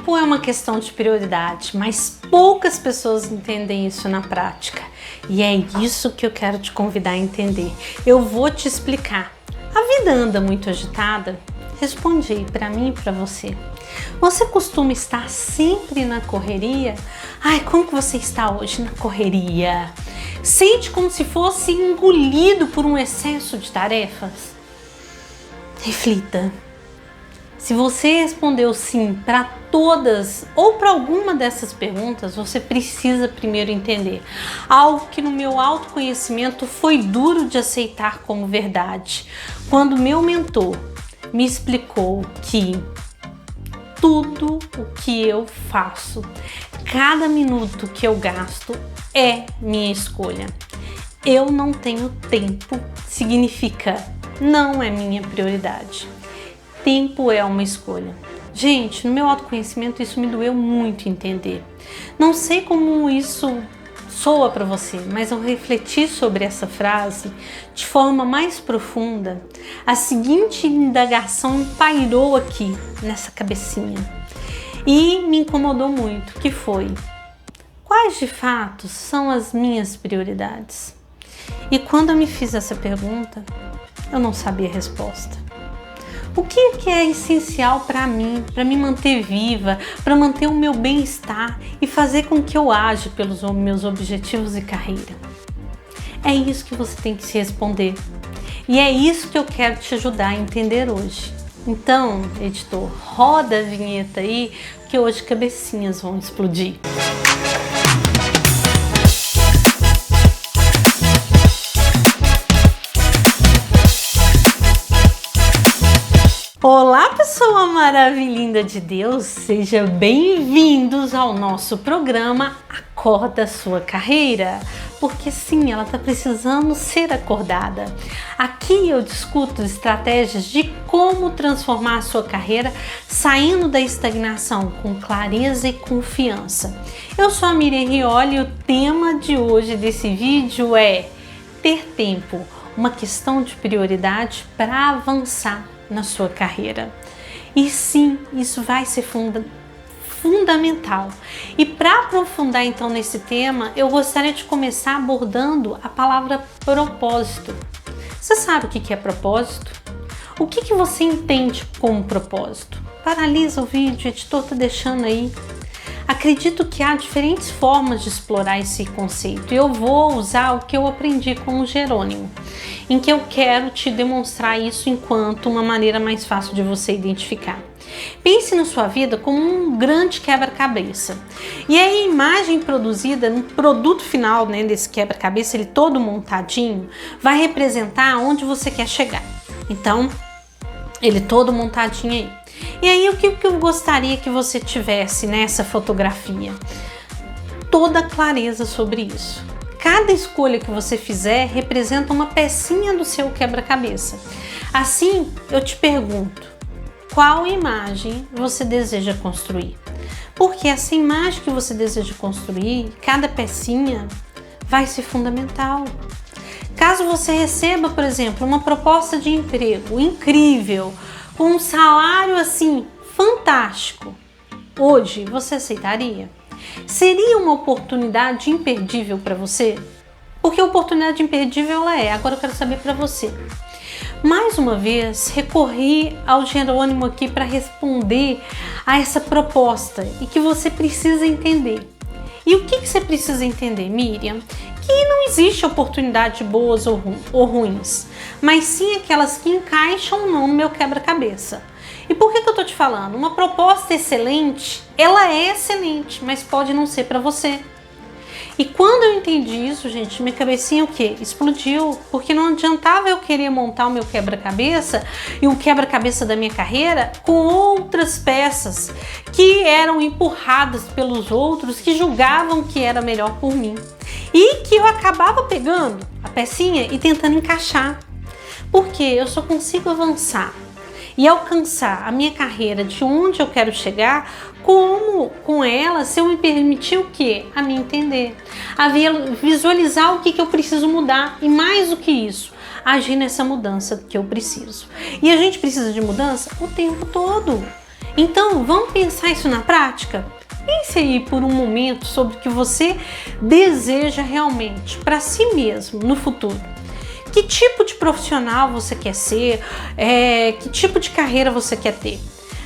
Tempo é uma questão de prioridade, mas poucas pessoas entendem isso na prática. E é isso que eu quero te convidar a entender. Eu vou te explicar. A vida anda muito agitada? Responde aí para mim e para você. Você costuma estar sempre na correria? Ai, como que você está hoje na correria? Sente como se fosse engolido por um excesso de tarefas? Reflita. Se você respondeu sim para todas ou para alguma dessas perguntas, você precisa primeiro entender algo que no meu autoconhecimento foi duro de aceitar como verdade. Quando meu mentor me explicou que tudo o que eu faço, cada minuto que eu gasto é minha escolha. Eu não tenho tempo, significa não é minha prioridade. Tempo é uma escolha. Gente, no meu autoconhecimento isso me doeu muito entender. Não sei como isso soa para você, mas ao refletir sobre essa frase de forma mais profunda, a seguinte indagação pairou aqui nessa cabecinha e me incomodou muito, que foi: quais de fato são as minhas prioridades? E quando eu me fiz essa pergunta, eu não sabia a resposta. O que é essencial para mim, para me manter viva, para manter o meu bem-estar e fazer com que eu aja pelos meus objetivos e carreira? É isso que você tem que se responder. E é isso que eu quero te ajudar a entender hoje. Então, editor, roda a vinheta aí, que hoje cabecinhas vão explodir. Olá, pessoa maravilhinda de Deus, sejam bem-vindos ao nosso programa Acorda Sua Carreira, porque sim, ela está precisando ser acordada. Aqui eu discuto estratégias de como transformar a sua carreira saindo da estagnação com clareza e confiança. Eu sou a Miriam Rioli e o tema de hoje desse vídeo é ter tempo, uma questão de prioridade para avançar na sua carreira. E sim, isso vai ser fundamental. E para aprofundar então nesse tema, eu gostaria de começar abordando a palavra propósito. Você sabe o que é propósito? O que você entende como propósito? Paralisa o vídeo, o editor está deixando aí. Acredito que há diferentes formas de explorar esse conceito e eu vou usar o que eu aprendi com o Jerônimo, em que eu quero te demonstrar isso enquanto uma maneira mais fácil de você identificar. Pense na sua vida como um grande quebra-cabeça e a imagem produzida no produto final, né, desse quebra-cabeça, ele todo montadinho, vai representar onde você quer chegar. Então, ele todo montadinho aí. E aí, o que eu gostaria que você tivesse nessa fotografia? Toda clareza sobre isso. Cada escolha que você fizer representa uma pecinha do seu quebra-cabeça. Assim, eu te pergunto, qual imagem você deseja construir? Porque essa imagem que você deseja construir, cada pecinha, vai ser fundamental. Caso você receba, por exemplo, uma proposta de emprego incrível, com um salário assim fantástico, hoje você aceitaria? Seria uma oportunidade imperdível para você? Porque a oportunidade imperdível ela é. Agora eu quero saber para você. Mais uma vez, recorri ao Jerônimo aqui para responder a essa proposta e que você precisa entender. E o que você precisa entender, Miriam? Que não existe oportunidade boas ou ruins, mas sim aquelas que encaixam ou não no meu quebra-cabeça. E por que eu tô te falando? Uma proposta excelente, ela é excelente, mas pode não ser para você. E quando eu entendi isso, gente, minha cabecinha o quê? Explodiu, porque não adiantava eu querer montar o meu quebra-cabeça e o quebra-cabeça da minha carreira com outras peças que eram empurradas pelos outros que julgavam que era melhor por mim. E que eu acabava pegando a pecinha e tentando encaixar. Porque eu só consigo avançar e alcançar a minha carreira de onde eu quero chegar como com ela se eu me permitir o quê? A me entender, a visualizar o que eu preciso mudar e mais do que isso, agir nessa mudança que eu preciso. E a gente precisa de mudança o tempo todo. Então, vamos pensar isso na prática? Pense aí por um momento sobre o que você deseja realmente para si mesmo no futuro. Que tipo de profissional você quer ser? Que tipo de carreira você quer ter?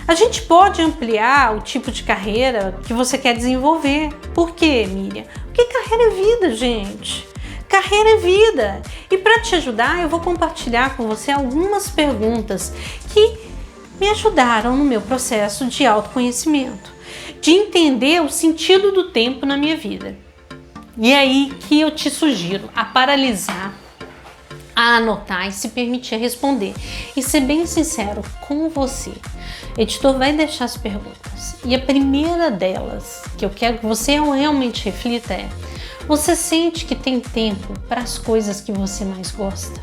A gente pode ampliar o tipo de carreira que você quer desenvolver. Por quê, Miriam? Porque carreira é vida, gente. Carreira é vida. E para te ajudar, eu vou compartilhar com você algumas perguntas que me ajudaram no meu processo de autoconhecimento, de entender o sentido do tempo na minha vida. E é aí que eu te sugiro a paralisar, a anotar e se permitir responder. E ser bem sincero com você. O editor vai deixar as perguntas. E a primeira delas, que eu quero que você realmente reflita é: você sente que tem tempo para as coisas que você mais gosta?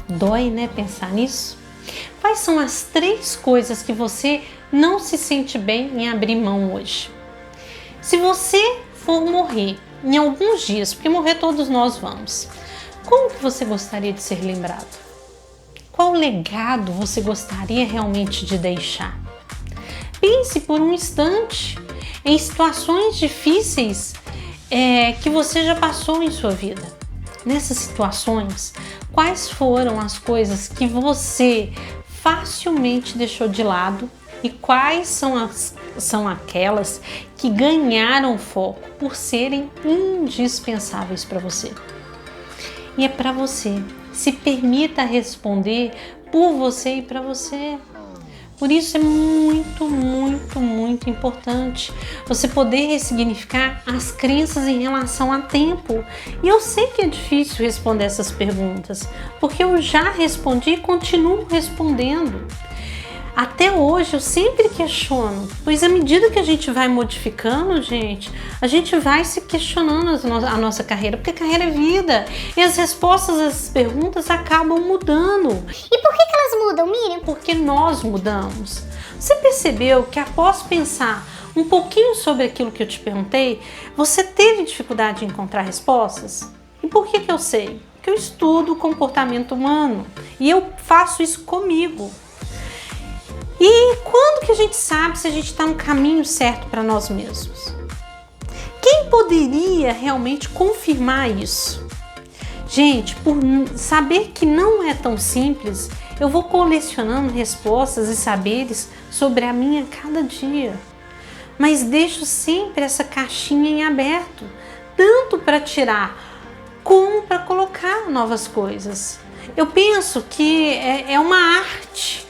Dói, né, pensar nisso? Quais são as 3 coisas que você não se sente bem em abrir mão hoje? Se você for morrer em alguns dias, porque morrer todos nós vamos, como que você gostaria de ser lembrado? Qual legado você gostaria realmente de deixar? Pense por um instante em situações difíceis que você já passou em sua vida. Nessas situações, quais foram as coisas que você facilmente deixou de lado e quais são aquelas que ganharam foco por serem indispensáveis para você? E é para você. Se permita responder por você e para você. Por isso é muito, muito, muito importante você poder ressignificar as crenças em relação a tempo. E eu sei que é difícil responder essas perguntas, porque eu já respondi e continuo respondendo. Até hoje eu sempre questiono, pois à medida que a gente vai modificando, gente, a gente vai se questionando a nossa carreira, porque carreira é vida, e as respostas às perguntas acabam mudando. E por que elas mudam, Miriam? Porque nós mudamos. Você percebeu que após pensar um pouquinho sobre aquilo que eu te perguntei, você teve dificuldade em encontrar respostas? E por que eu sei? Porque eu estudo o comportamento humano e eu faço isso comigo. E quando que a gente sabe se a gente está no caminho certo para nós mesmos? Quem poderia realmente confirmar isso? Gente, por saber que não é tão simples, eu vou colecionando respostas e saberes sobre a mim a cada dia. Mas deixo sempre essa caixinha em aberto, tanto para tirar como para colocar novas coisas. Eu penso que é uma arte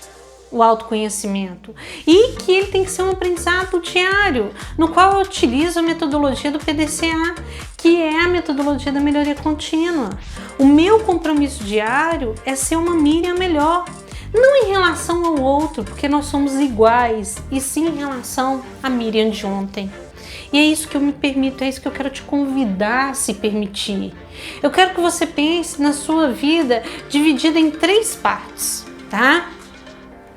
o autoconhecimento e que ele tem que ser um aprendizado diário, no qual eu utilizo a metodologia do PDCA, que é a metodologia da melhoria contínua. O meu compromisso diário é ser uma Miriam melhor, não em relação ao outro, porque nós somos iguais, e sim em relação à Miriam de ontem. E é isso que eu me permito, é isso que eu quero te convidar a se permitir. Eu quero que você pense na sua vida dividida em 3 partes, tá?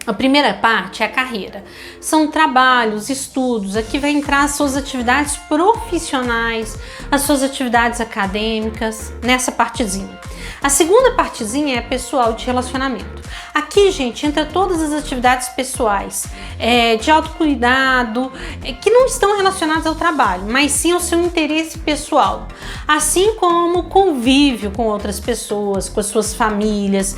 A primeira parte é a carreira. São trabalhos, estudos, aqui vai entrar as suas atividades profissionais, as suas atividades acadêmicas, nessa partezinha. A segunda partezinha é pessoal, de relacionamento. Aqui, gente, entra todas as atividades pessoais, de autocuidado, que não estão relacionadas ao trabalho, mas sim ao seu interesse pessoal. Assim como convívio com outras pessoas, com as suas famílias,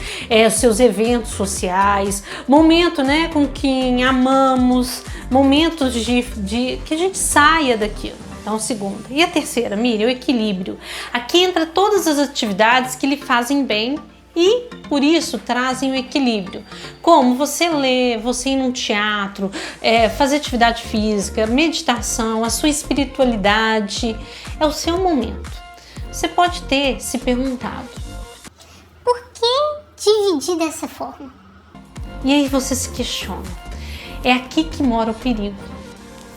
os seus eventos sociais, momento, né, com quem amamos, momentos de que a gente saia daquilo. Então, a segunda. E a terceira, Miriam, o equilíbrio. Aqui entra todas as atividades que lhe fazem bem e, por isso, trazem o equilíbrio. Como você ler, você ir num teatro, fazer atividade física, meditação, a sua espiritualidade. É o seu momento. Você pode ter se perguntado: por que dividir dessa forma? E aí você se questiona. É aqui que mora o perigo.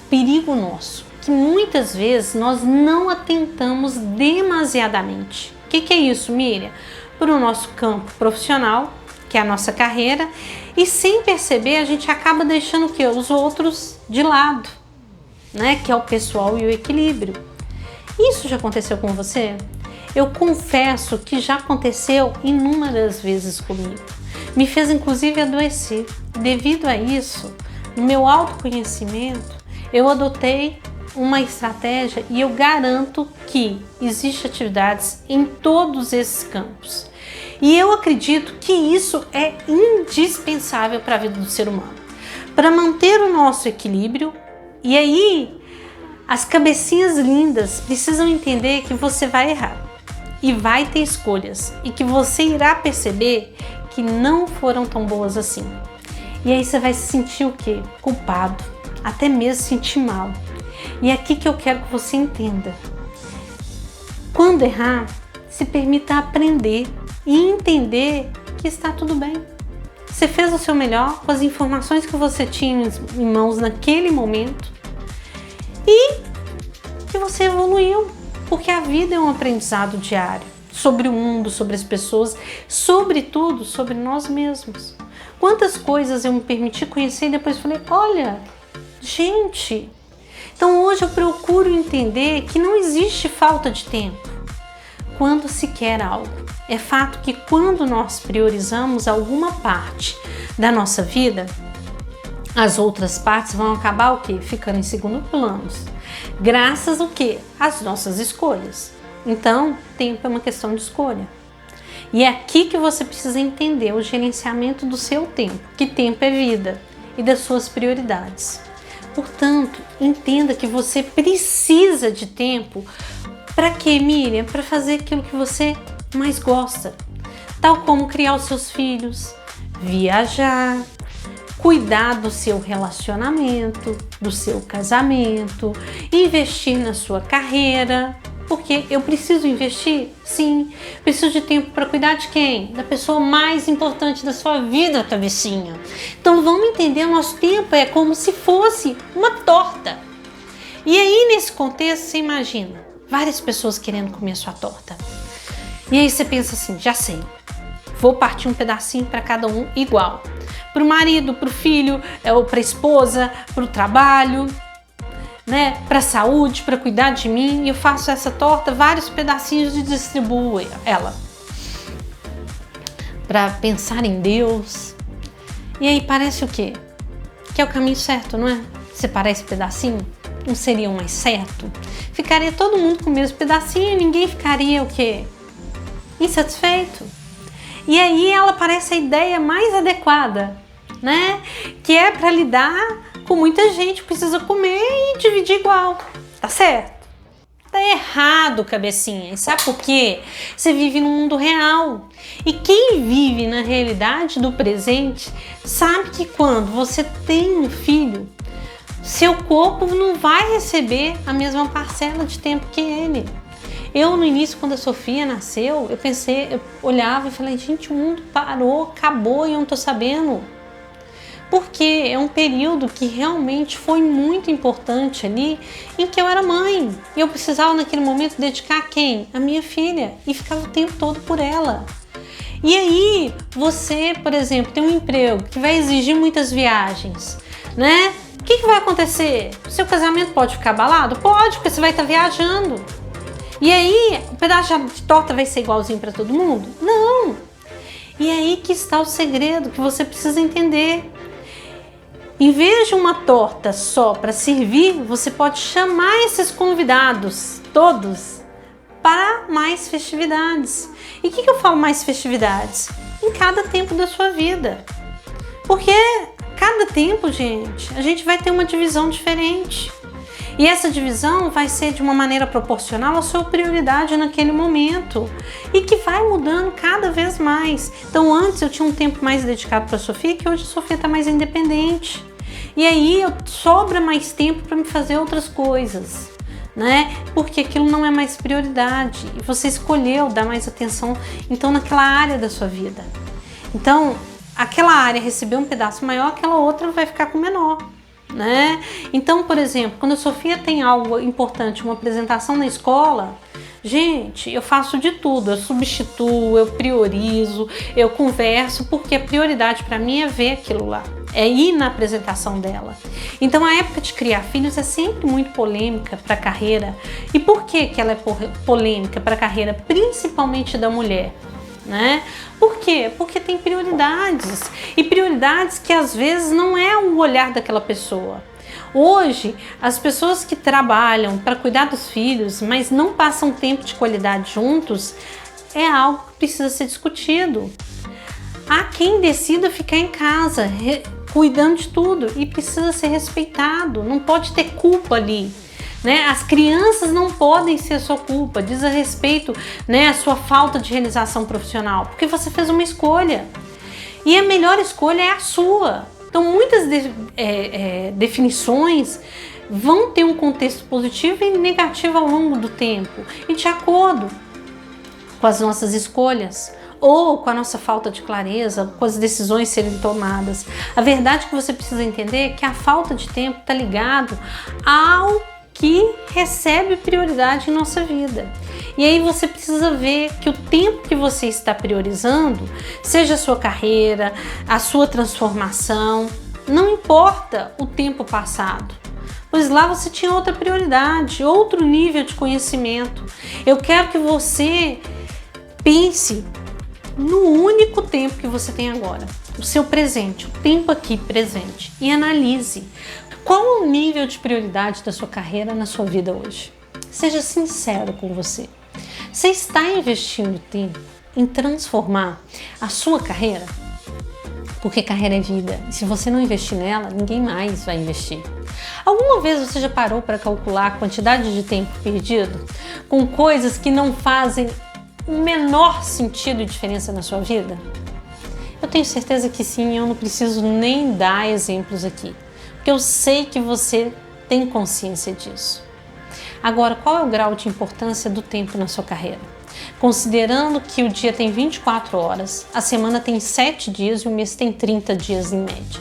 Perigo nosso, que muitas vezes nós não atentamos demasiadamente. O que é isso, Miriam? Para o nosso campo profissional, que é a nossa carreira, e sem perceber a gente acaba deixando o quê? Os outros de lado, né? Que é o pessoal e o equilíbrio. Isso já aconteceu com você? Eu confesso que já aconteceu inúmeras vezes comigo. me fez inclusive adoecer. Devido a isso, no meu autoconhecimento, eu adotei uma estratégia e eu garanto que existem atividades em todos esses campos. E eu acredito que isso é indispensável para a vida do ser humano, para manter o nosso equilíbrio. E aí, as cabecinhas lindas precisam entender que você vai errar e vai ter escolhas e que você irá perceber que não foram tão boas assim. E aí você vai se sentir o quê? Culpado, até mesmo sentir mal. E é aqui que eu quero que você entenda. Quando errar, se permita aprender e entender que está tudo bem. Você fez o seu melhor com as informações que você tinha em mãos naquele momento e que você evoluiu, porque a vida é um aprendizado diário sobre o mundo, sobre as pessoas, sobretudo sobre nós mesmos. Quantas coisas eu me permiti conhecer e depois falei, olha, gente, então hoje eu procuro entender que não existe falta de tempo quando se quer algo. É fato que quando nós priorizamos alguma parte da nossa vida, as outras partes vão acabar o quê? Ficando em segundo plano. Graças ao quê? Às nossas escolhas. Então, tempo é uma questão de escolha. E é aqui que você precisa entender o gerenciamento do seu tempo, que tempo é vida, e das suas prioridades. Portanto, entenda que você precisa de tempo. Para quê, Miriam? Para fazer aquilo que você mais gosta, tal como criar os seus filhos, viajar, cuidar do seu relacionamento, do seu casamento, investir na sua carreira. Porque eu preciso investir? Sim. Preciso de tempo para cuidar de quem? Da pessoa mais importante da sua vida, cabecinha. Então vamos entender, o nosso tempo é como se fosse uma torta. E aí nesse contexto você imagina várias pessoas querendo comer a sua torta. E aí você pensa assim, já sei, vou partir um pedacinho para cada um igual. Para o marido, para o filho, para a esposa, para o trabalho, né? Para a saúde, para cuidar de mim. E eu faço essa torta, vários pedacinhos e distribuo ela. Para pensar em Deus. E aí parece o quê? Que é o caminho certo, não é? Separar esse pedacinho? Não seria o mais certo? Ficaria todo mundo com o mesmo pedacinho e ninguém ficaria o quê? Insatisfeito. E aí ela parece a ideia mais adequada, né? Que é para lidar com muita gente, precisa comer e dividir igual. Tá certo? Tá errado, cabecinha. E sabe por quê? Você vive no mundo real. E quem vive na realidade do presente sabe que quando você tem um filho, seu corpo não vai receber a mesma parcela de tempo que ele. Eu, no início, quando a Sofia nasceu, eu olhava e falei, gente, o mundo parou, acabou e eu não tô sabendo. Porque é um período que realmente foi muito importante ali, em que eu era mãe. E eu precisava, naquele momento, dedicar a quem? A minha filha. E ficava o tempo todo por ela. E aí, você, por exemplo, tem um emprego que vai exigir muitas viagens, né? O que vai acontecer? O seu casamento pode ficar abalado? Pode, porque você vai estar viajando. E aí, o pedaço de torta vai ser igualzinho para todo mundo? Não! E aí que está o segredo que você precisa entender. Em vez de uma torta só para servir, você pode chamar esses convidados todos para mais festividades. E o que eu falo mais festividades? Em cada tempo da sua vida. Porque cada tempo, gente, a gente vai ter uma divisão diferente. E essa divisão vai ser de uma maneira proporcional à sua prioridade naquele momento e que vai mudando cada vez mais. Então antes eu tinha um tempo mais dedicado para a Sofia, que hoje a Sofia está mais independente. E aí sobra mais tempo para me fazer outras coisas, né? Porque aquilo não é mais prioridade e você escolheu dar mais atenção então naquela área da sua vida. Então aquela área recebeu um pedaço maior, aquela outra vai ficar com menor. Né? Então, por exemplo, quando a Sofia tem algo importante, uma apresentação na escola, gente, eu faço de tudo, eu substituo, eu priorizo, eu converso, porque a prioridade para mim é ver aquilo lá, é ir na apresentação dela. Então, a época de criar filhos é sempre muito polêmica para a carreira. E por que ela é polêmica para a carreira, principalmente da mulher? né? Por quê? Porque tem prioridades, e prioridades que às vezes não é o olhar daquela pessoa. Hoje, as pessoas que trabalham para cuidar dos filhos, mas não passam tempo de qualidade juntos, é algo que precisa ser discutido. Há quem decida ficar em casa, cuidando de tudo, e precisa ser respeitado, não pode ter culpa ali, né? As crianças não podem ser a sua culpa, diz a respeito, né, a sua falta de realização profissional, porque você fez uma escolha, e a melhor escolha é a sua. Então muitas definições vão ter um contexto positivo e negativo ao longo do tempo, e de acordo com as nossas escolhas, ou com a nossa falta de clareza, com as decisões serem tomadas. A verdade que você precisa entender é que a falta de tempo está ligado ao que recebe prioridade em nossa vida. E aí você precisa ver que o tempo que você está priorizando, seja a sua carreira, a sua transformação, não importa o tempo passado, pois lá você tinha outra prioridade, outro nível de conhecimento. Eu quero que você pense no único tempo que você tem agora, o seu presente, o tempo aqui presente, e analise qual o nível de prioridade da sua carreira na sua vida hoje. Seja sincero com você. Você está investindo tempo em transformar a sua carreira? Porque carreira é vida, e se você não investir nela, ninguém mais vai investir. Alguma vez você já parou para calcular a quantidade de tempo perdido com coisas que não fazem o menor sentido e diferença na sua vida? Eu tenho certeza que sim, eu não preciso nem dar exemplos aqui, porque eu sei que você tem consciência disso. Agora, qual é o grau de importância do tempo na sua carreira? Considerando que o dia tem 24 horas, a semana tem 7 dias e o mês tem 30 dias em média.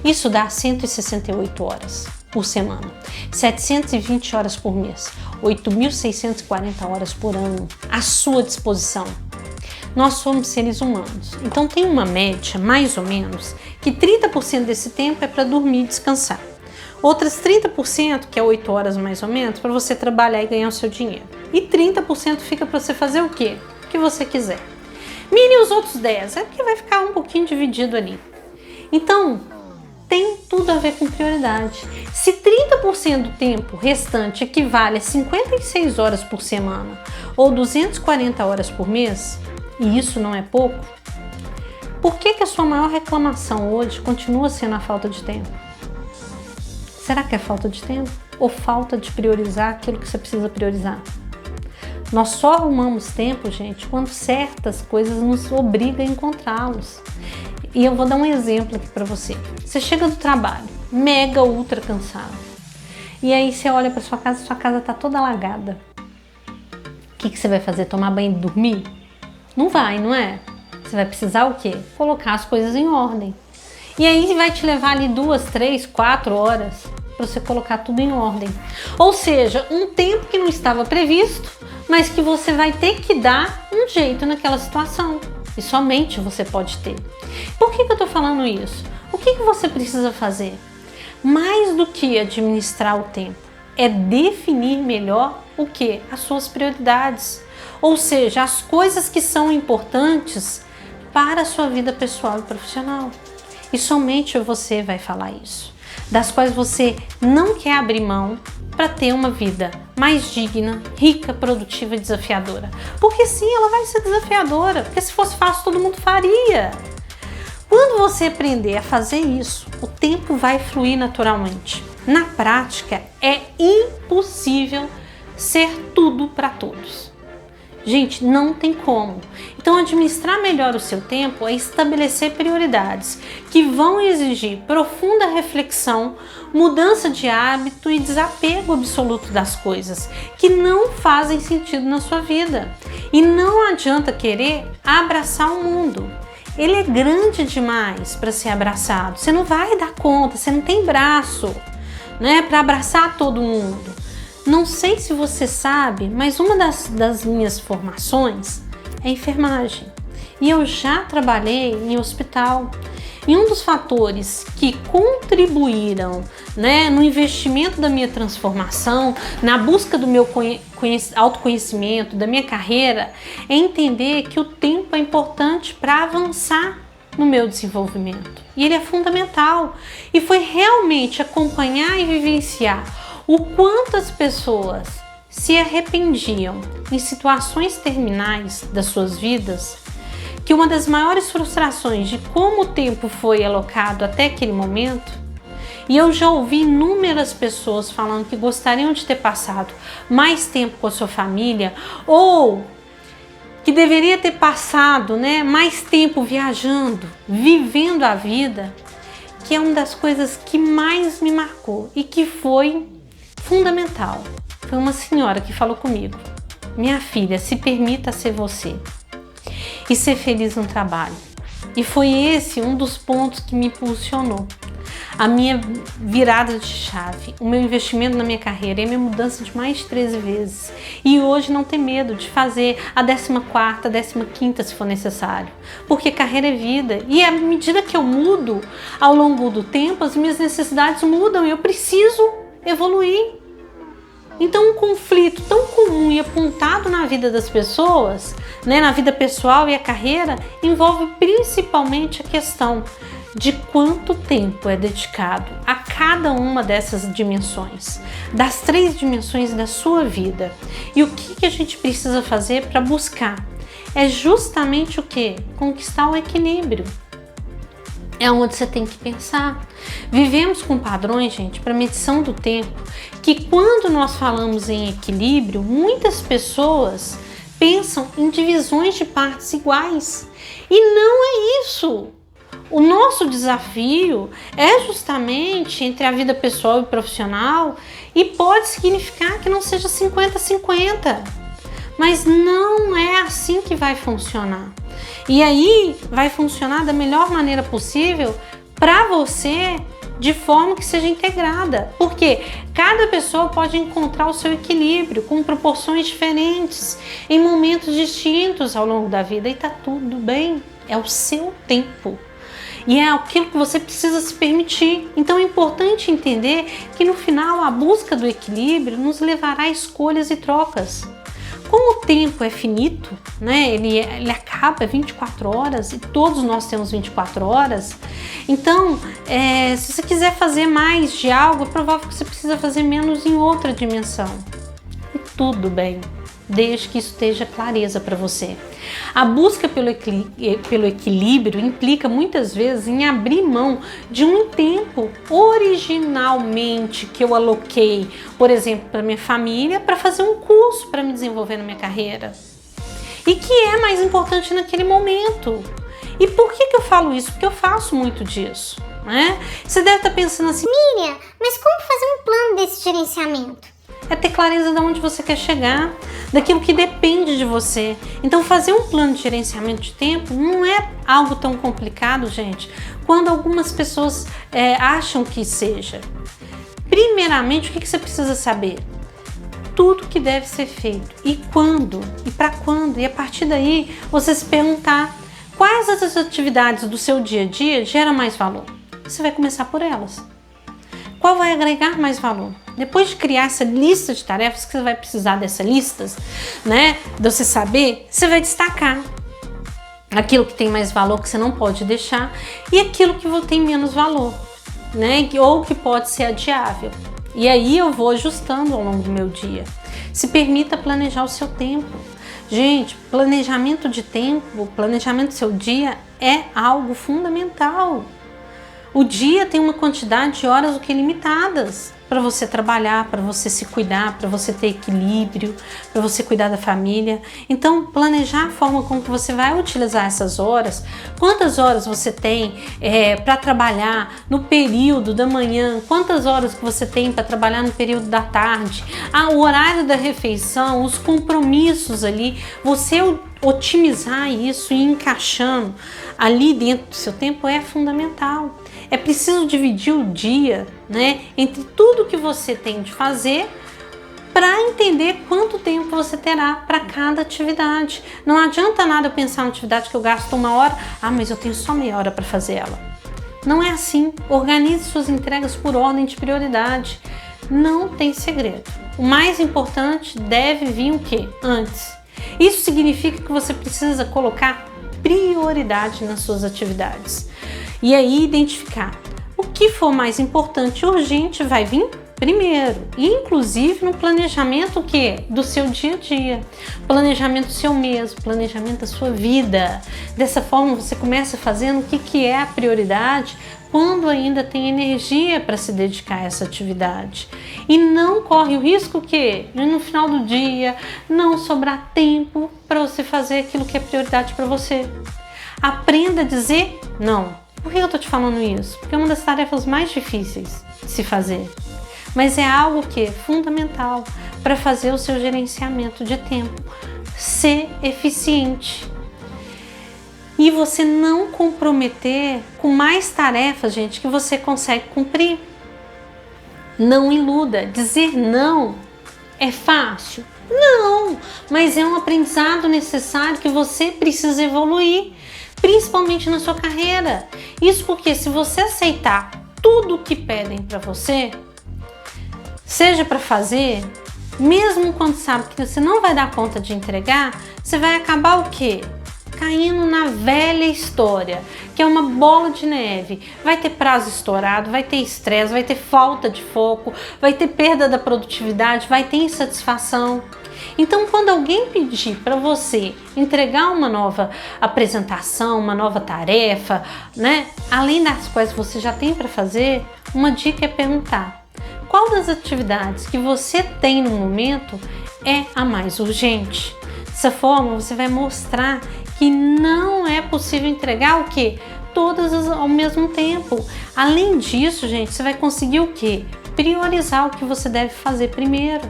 Isso dá 168 horas por semana, 720 horas por mês, 8.640 horas por ano à sua disposição. Nós somos seres humanos, então tem uma média, mais ou menos, que 30% desse tempo é para dormir e descansar. Outras 30%, que é 8 horas mais ou menos, para você trabalhar e ganhar o seu dinheiro. E 30% fica para você fazer o quê? O que você quiser. Mire os outros 10%, é porque vai ficar um pouquinho dividido ali. Então, tem tudo a ver com prioridade. Se 30% do tempo restante equivale a 56 horas por semana ou 240 horas por mês, e isso não é pouco, por que a sua maior reclamação hoje continua sendo a falta de tempo? Será que é falta de tempo? Ou falta de priorizar aquilo que você precisa priorizar? Nós só arrumamos tempo, gente, quando certas coisas nos obrigam a encontrá-los. E eu vou dar um exemplo aqui para você. Você chega do trabalho, mega ultra cansado. E aí você olha para sua casa tá toda alagada. O que você vai fazer? Tomar banho e dormir? Não vai, não é? Você vai precisar o quê? Colocar as coisas em ordem. E aí vai te levar ali 2, 3, 4 horas para você colocar tudo em ordem. Ou seja, um tempo que não estava previsto, mas que você vai ter que dar um jeito naquela situação. E somente você pode ter. Por que eu estou falando isso? O que você precisa fazer? Mais do que administrar o tempo, é definir melhor o que? As suas prioridades. Ou seja, as coisas que são importantes para a sua vida pessoal e profissional. E somente você vai falar isso. Das quais você não quer abrir mão para ter uma vida mais digna, rica, produtiva e desafiadora. Porque sim, ela vai ser desafiadora, porque se fosse fácil todo mundo faria. Quando você aprender a fazer isso, o tempo vai fluir naturalmente. Na prática, é impossível ser tudo para todos. Gente, não tem como. Então, administrar melhor o seu tempo é estabelecer prioridades que vão exigir profunda reflexão, mudança de hábito e desapego absoluto das coisas que não fazem sentido na sua vida. E não adianta querer abraçar o mundo. Ele é grande demais para ser abraçado. Você não vai dar conta, você não tem braço, né, para abraçar todo mundo. Não sei se você sabe, mas uma das minhas formações é enfermagem. E eu já trabalhei em hospital. E um dos fatores que contribuíram, né, no investimento da minha transformação, na busca do meu autoconhecimento, da minha carreira, é entender que o tempo é importante para avançar no meu desenvolvimento. E ele é fundamental. E foi realmente acompanhar e vivenciar o quanto as pessoas se arrependiam em situações terminais das suas vidas, que uma das maiores frustrações de como o tempo foi alocado até aquele momento, e eu já ouvi inúmeras pessoas falando que gostariam de ter passado mais tempo com a sua família, ou que deveria ter passado, né, mais tempo viajando, vivendo a vida, que é uma das coisas que mais me marcou e que foi fundamental. Foi uma senhora que falou comigo: minha filha, se permita ser você e ser feliz no trabalho. E foi esse um dos pontos que me impulsionou. A minha virada de chave, o meu investimento na minha carreira e a minha mudança de mais de 13 vezes. E hoje não ter medo de fazer a 14ª, a 15ª se for necessário. Porque carreira é vida. E à medida que eu mudo ao longo do tempo, as minhas necessidades mudam e eu preciso evoluir. Então, um conflito tão comum e apontado na vida das pessoas, né, na vida pessoal e a carreira, envolve principalmente a questão de quanto tempo é dedicado a cada uma dessas dimensões, das 3 dimensões da sua vida. E o que a gente precisa fazer para buscar? É justamente o quê? Conquistar o equilíbrio. É onde você tem que pensar. Vivemos com padrões, gente, para medição do tempo, que quando nós falamos em equilíbrio, muitas pessoas pensam em divisões de partes iguais. E não é isso. O nosso desafio é justamente entre a vida pessoal e profissional, e pode significar que não seja 50-50. Mas não é assim que vai funcionar. E aí vai funcionar da melhor maneira possível para você, de forma que seja integrada. Porque cada pessoa pode encontrar o seu equilíbrio com proporções diferentes, em momentos distintos ao longo da vida, e tá tudo bem. É o seu tempo. E é aquilo que você precisa se permitir. Então é importante entender que no final a busca do equilíbrio nos levará a escolhas e trocas. Como o tempo é finito, né? Ele acaba 24 horas e todos nós temos 24 horas. Então, se você quiser fazer mais de algo, é provável que você precisa fazer menos em outra dimensão. E tudo bem, desde que isso esteja clareza para você. A busca pelo equilíbrio implica muitas vezes em abrir mão de um tempo originalmente que eu aloquei, por exemplo, para minha família, para fazer um curso para me desenvolver na minha carreira. E que é mais importante naquele momento. E por que eu falo isso? Porque eu faço muito disso, né? Você deve estar pensando assim: Miriam, mas como fazer um plano desse gerenciamento? É ter clareza de onde você quer chegar, daquilo que depende de você. Então fazer um plano de gerenciamento de tempo não é algo tão complicado, gente, quando algumas pessoas acham que seja. Primeiramente, o que você precisa saber? Tudo que deve ser feito, e quando, e para quando, e a partir daí você se perguntar quais as atividades do seu dia a dia geram mais valor. Você vai começar por elas. Qual vai agregar mais valor? Depois de criar essa lista de tarefas, que você vai precisar dessas listas, né? De você saber, você vai destacar aquilo que tem mais valor, que você não pode deixar, e aquilo que tem menos valor, né? Ou que pode ser adiável. E aí eu vou ajustando ao longo do meu dia. Se permita planejar o seu tempo. Gente, planejamento de tempo, planejamento do seu dia é algo fundamental. O dia tem uma quantidade de horas o que limitadas para você trabalhar, para você se cuidar, para você ter equilíbrio, para você cuidar da família. Então, planejar a forma como que você vai utilizar essas horas, quantas horas você tem para trabalhar no período da manhã, quantas horas que você tem para trabalhar no período da tarde, o horário da refeição, os compromissos ali, você otimizar isso e encaixando ali dentro do seu tempo é fundamental. É preciso dividir o dia, né, entre tudo que você tem de fazer para entender quanto tempo você terá para cada atividade. Não adianta nada eu pensar na atividade que eu gasto 1 hora, mas eu tenho só meia hora para fazer ela. Não é assim. Organize suas entregas por ordem de prioridade. Não tem segredo. O mais importante deve vir o quê? Antes. Isso significa que você precisa colocar prioridade nas suas atividades. E aí identificar o que for mais importante e urgente vai vir primeiro. E inclusive no planejamento do seu dia a dia. Planejamento seu mês, planejamento da sua vida. Dessa forma você começa fazendo o que é a prioridade quando ainda tem energia para se dedicar a essa atividade. E não corre o risco de no final do dia não sobrar tempo para você fazer aquilo que é prioridade para você. Aprenda a dizer não. Por que eu estou te falando isso? Porque é uma das tarefas mais difíceis de se fazer. Mas é algo que é fundamental para fazer o seu gerenciamento de tempo ser eficiente. E você não comprometer com mais tarefas, gente, que você consegue cumprir. Não iluda. Dizer não é fácil? Não, mas é um aprendizado necessário que você precisa evoluir, principalmente na sua carreira. Isso porque se você aceitar tudo o que pedem para você, seja para fazer, mesmo quando sabe que você não vai dar conta de entregar, você vai acabar o quê? Caindo na velha história, que é uma bola de neve. Vai ter prazo estourado, vai ter estresse, vai ter falta de foco, vai ter perda da produtividade, vai ter insatisfação. Então, quando alguém pedir para você entregar uma nova apresentação, uma nova tarefa, né, além das quais você já tem para fazer, uma dica é perguntar: qual das atividades que você tem no momento é a mais urgente? Dessa forma, você vai mostrar que não é possível entregar o quê? Todas ao mesmo tempo. Além disso, gente, você vai conseguir o quê? Priorizar o que você deve fazer primeiro.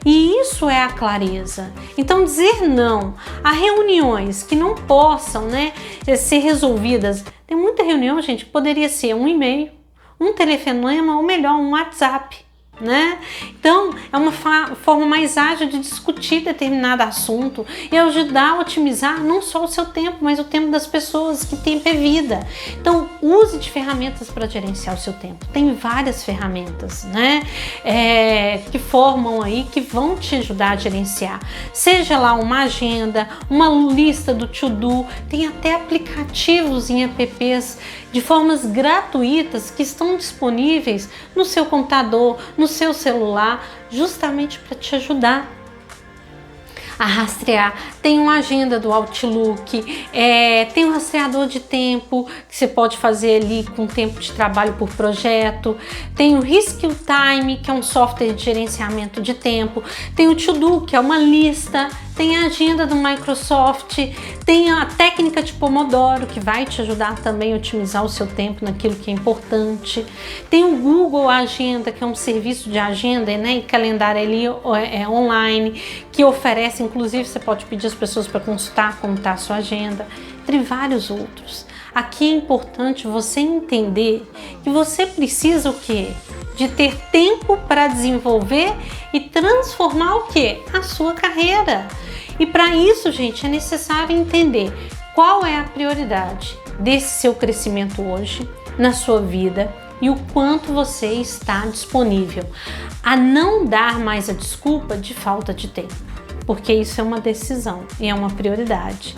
E isso é a clareza. Então, dizer não a reuniões que não possam, ser resolvidas. Tem muita reunião, gente, que poderia ser um e-mail, um telefonema ou melhor, um WhatsApp. Então, é uma forma mais ágil de discutir determinado assunto e ajudar a otimizar não só o seu tempo, mas o tempo das pessoas, que tempo é vida. Então, use de ferramentas para gerenciar o seu tempo. Tem várias ferramentas, que formam aí, que vão te ajudar a gerenciar. Seja lá uma agenda, uma lista do to-do, tem até aplicativos em apps de formas gratuitas que estão disponíveis no seu computador, no seu celular, justamente para te ajudar a rastrear. Tem uma agenda do Outlook, tem um rastreador de tempo que você pode fazer ali com tempo de trabalho por projeto, tem o Skill Time, que é um software de gerenciamento de tempo, tem o To-Do, que é uma lista, tem a agenda do Microsoft, tem a técnica de Pomodoro, que vai te ajudar também a otimizar o seu tempo naquilo que é importante, tem o Google Agenda, que é um serviço de agenda e calendário ali online, que oferece, inclusive você pode pedir às pessoas para consultar como está a sua agenda, entre vários outros. Aqui é importante você entender que você precisa o quê? De ter tempo para desenvolver e transformar o quê? A sua carreira. E para isso, gente, é necessário entender qual é a prioridade desse seu crescimento hoje, na sua vida, e o quanto você está disponível a não dar mais a desculpa de falta de tempo. Porque isso é uma decisão e é uma prioridade.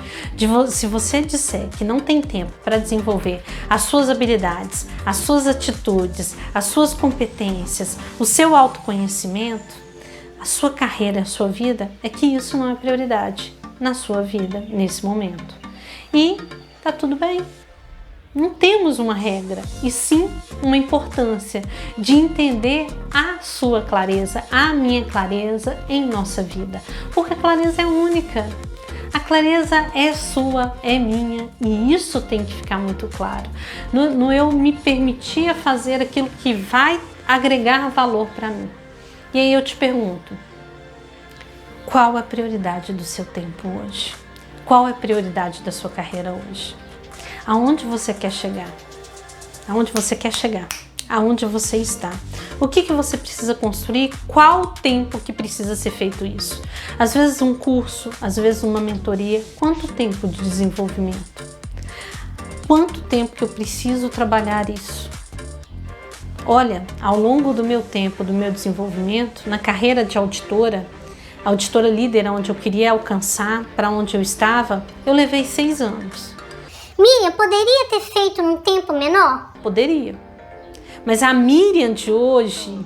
Se você disser que não tem tempo para desenvolver as suas habilidades, as suas atitudes, as suas competências, o seu autoconhecimento, a sua carreira, a sua vida, é que isso não é prioridade na sua vida nesse momento. E tá tudo bem. Não temos uma regra, e sim uma importância de entender a sua clareza, a minha clareza em nossa vida. Porque a clareza é única. A clareza é sua, é minha, e isso tem que ficar muito claro. No eu me permitir fazer aquilo que vai agregar valor para mim. E aí eu te pergunto, qual a prioridade do seu tempo hoje? Qual é a prioridade da sua carreira hoje? Aonde você quer chegar? Aonde você quer chegar? Aonde você está? O que você precisa construir? Qual o tempo que precisa ser feito isso? Às vezes um curso, às vezes uma mentoria. Quanto tempo de desenvolvimento? quanto tempo que eu preciso trabalhar isso. Olha, ao longo do meu tempo, do meu desenvolvimento, na carreira de auditora líder, onde eu queria alcançar, para onde eu estava, eu levei 6 anos. Miriam, poderia ter feito num tempo menor? Poderia. Mas a Miriam de hoje,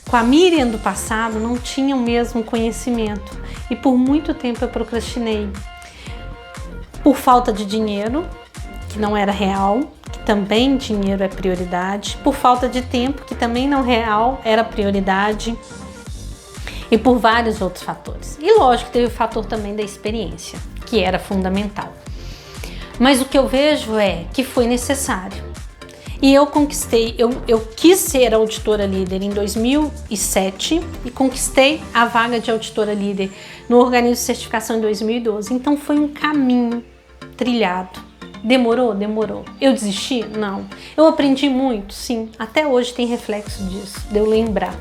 com a Miriam do passado, não tinha o mesmo conhecimento. E por muito tempo eu procrastinei. Por falta de dinheiro, que não era real, que também dinheiro é prioridade. Por falta de tempo, que também não real, era prioridade. E por vários outros fatores. E lógico, teve o fator também da experiência, que era fundamental. Mas o que eu vejo é que foi necessário. E eu conquistei, eu quis ser auditora líder em 2007 e conquistei a vaga de auditora líder no organismo de certificação em 2012. Então foi um caminho trilhado. Demorou? Demorou. Eu desisti? Não. Eu aprendi muito? Sim. Até hoje tem reflexo disso, de eu lembrar.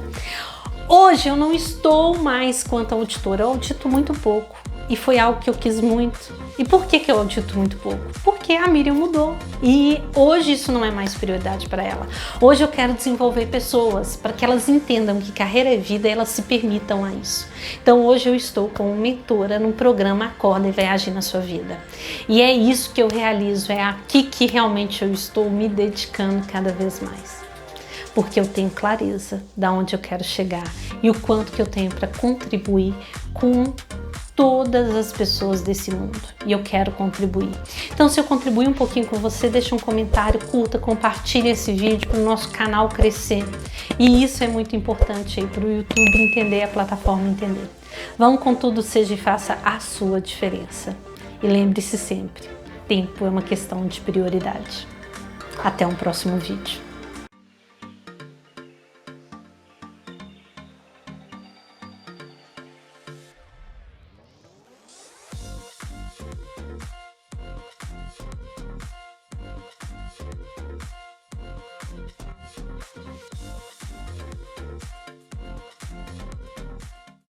Hoje eu não estou mais quanto auditora, eu audito muito pouco. E foi algo que eu quis muito. E por que eu audito muito pouco? Porque a Miriam mudou. E hoje isso não é mais prioridade para ela. Hoje eu quero desenvolver pessoas para que elas entendam que carreira é vida e elas se permitam a isso. Então hoje eu estou como mentora num programa Acorda e Vai Agir na Sua Vida. E é isso que eu realizo, é aqui que realmente eu estou me dedicando cada vez mais. Porque eu tenho clareza de onde eu quero chegar e o quanto que eu tenho para contribuir com todas as pessoas desse mundo. E eu quero contribuir. Então, se eu contribuir um pouquinho com você, deixa um comentário, curta, compartilhe esse vídeo para o nosso canal crescer. E isso é muito importante aí para o YouTube entender, a plataforma entender. Vamos com tudo, seja e faça a sua diferença. E lembre-se sempre, tempo é uma questão de prioridade. Até um próximo vídeo.